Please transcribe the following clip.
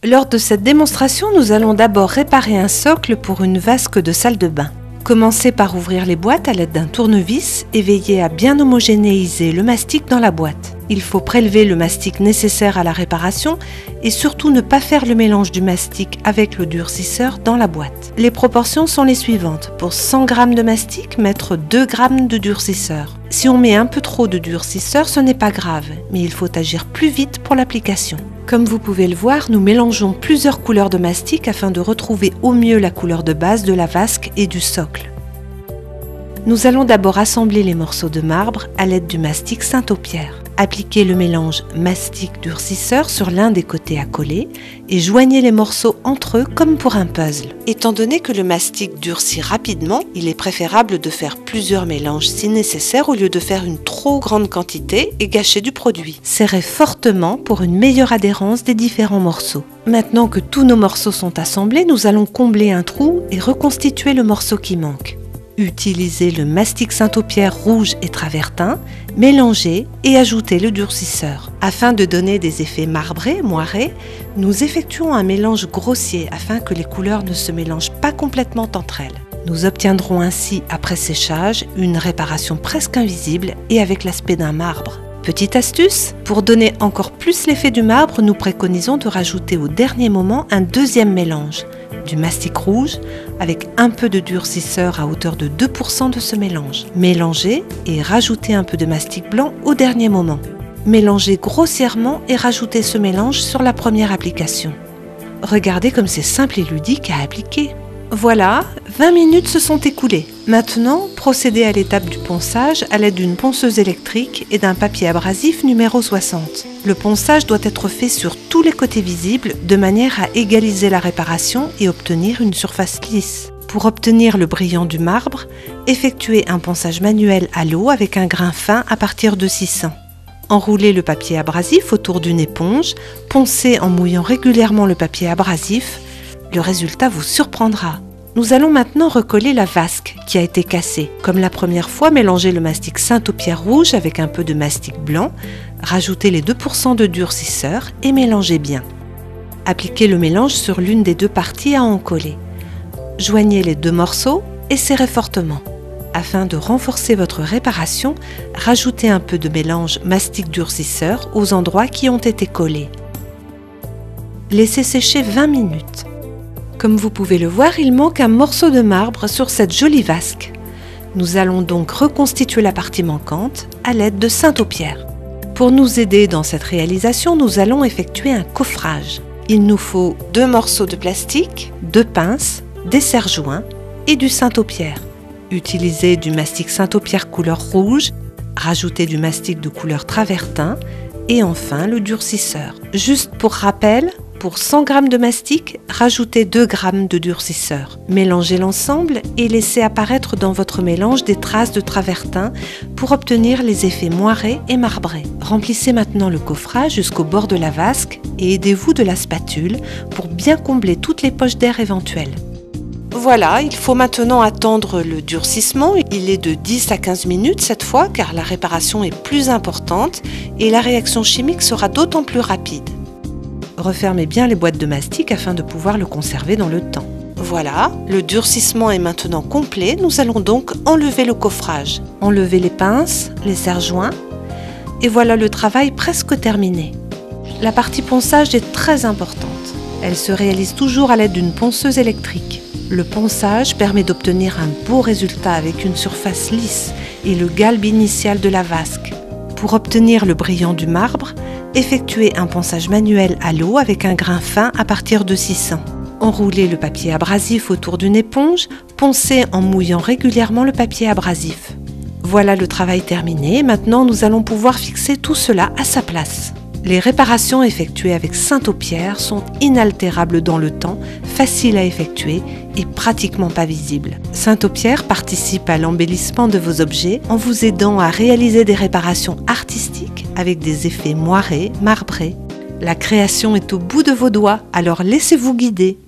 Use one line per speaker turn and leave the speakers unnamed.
Lors de cette démonstration, nous allons d'abord réparer un socle pour une vasque de salle de bain. Commencez par ouvrir les boîtes à l'aide d'un tournevis et veillez à bien homogénéiser le mastic dans la boîte. Il faut prélever le mastic nécessaire à la réparation et surtout ne pas faire le mélange du mastic avec le durcisseur dans la boîte. Les proportions sont les suivantes. Pour 100 g de mastic, mettre 2 g de durcisseur. Si on met un peu trop de durcisseur, ce n'est pas grave, mais il faut agir plus vite pour l'application. Comme vous pouvez le voir, nous mélangeons plusieurs couleurs de mastic afin de retrouver au mieux la couleur de base de la vasque et du socle. Nous allons d'abord assembler les morceaux de marbre à l'aide du mastic Saint-Aupierre. Appliquez le mélange mastic durcisseur sur l'un des côtés à coller et joignez les morceaux entre eux comme pour un puzzle. Étant donné que le mastic durcit rapidement, il est préférable de faire plusieurs mélanges si nécessaire au lieu de faire une trop grande quantité et gâcher du produit. Serrez fortement pour une meilleure adhérence des différents morceaux. Maintenant que tous nos morceaux sont assemblés, nous allons combler un trou et reconstituer le morceau qui manque. Utilisez le mastic Saint-Aupierre rouge et travertin, mélangez et ajoutez le durcisseur. Afin de donner des effets marbrés, moirés, nous effectuons un mélange grossier afin que les couleurs ne se mélangent pas complètement entre elles. Nous obtiendrons ainsi, après séchage, une réparation presque invisible et avec l'aspect d'un marbre. Petite astuce, pour donner encore plus l'effet du marbre, nous préconisons de rajouter au dernier moment un deuxième mélange, du mastic rouge avec un peu de durcisseur à hauteur de 2% de ce mélange. Mélangez et rajoutez un peu de mastic blanc au dernier moment. Mélangez grossièrement et rajoutez ce mélange sur la première application. Regardez comme c'est simple et ludique à appliquer. Voilà, 20 minutes se sont écoulées. Maintenant, procédez à l'étape du ponçage à l'aide d'une ponceuse électrique et d'un papier abrasif numéro 60. Le ponçage doit être fait sur tous les côtés visibles de manière à égaliser la réparation et obtenir une surface lisse. Pour obtenir le brillant du marbre, effectuez un ponçage manuel à l'eau avec un grain fin à partir de 600. Enroulez le papier abrasif autour d'une éponge, poncez en mouillant régulièrement le papier abrasif. Le résultat vous surprendra. Nous allons maintenant recoller la vasque qui a été cassée. Comme la première fois, mélangez le mastic Saint-Aupierre rouge avec un peu de mastic blanc, rajoutez les 2% de durcisseur et mélangez bien. Appliquez le mélange sur l'une des deux parties à en coller. Joignez les deux morceaux et serrez fortement. Afin de renforcer votre réparation, rajoutez un peu de mélange mastic durcisseur aux endroits qui ont été collés. Laissez sécher 20 minutes. Comme vous pouvez le voir, il manque un morceau de marbre sur cette jolie vasque. Nous allons donc reconstituer la partie manquante à l'aide de Saint-Aupierre. Pour nous aider dans cette réalisation, nous allons effectuer un coffrage. Il nous faut 2 morceaux de plastique, 2 pinces, des serre-joints et du Saint-Aupierre. Utilisez du mastic Saint-Aupierre couleur rouge, rajoutez du mastic de couleur travertin et enfin le durcisseur. Juste pour rappel, pour 100 g de mastic, rajoutez 2 g de durcisseur. Mélangez l'ensemble et laissez apparaître dans votre mélange des traces de travertin pour obtenir les effets moirés et marbrés. Remplissez maintenant le coffrage jusqu'au bord de la vasque et aidez-vous de la spatule pour bien combler toutes les poches d'air éventuelles. Voilà, il faut maintenant attendre le durcissement. Il est de 10 à 15 minutes cette fois car la réparation est plus importante et la réaction chimique sera d'autant plus rapide. Refermez bien les boîtes de mastic afin de pouvoir le conserver dans le temps. Voilà, le durcissement est maintenant complet. Nous allons donc enlever le coffrage. Enlevez les pinces, les serre-joints et voilà le travail presque terminé. La partie ponçage est très importante. Elle se réalise toujours à l'aide d'une ponceuse électrique. Le ponçage permet d'obtenir un beau résultat avec une surface lisse et le galbe initial de la vasque. Pour obtenir le brillant du marbre, effectuez un ponçage manuel à l'eau avec un grain fin à partir de 600. Enroulez le papier abrasif autour d'une éponge, poncez en mouillant régulièrement le papier abrasif. Voilà le travail terminé, maintenant nous allons pouvoir fixer tout cela à sa place. Les réparations effectuées avec Saint-Aupierre sont inaltérables dans le temps, faciles à effectuer et pratiquement pas visibles. Saint-Aupierre participe à l'embellissement de vos objets en vous aidant à réaliser des réparations artistiques avec des effets moirés, marbrés. La création est au bout de vos doigts, alors laissez-vous guider.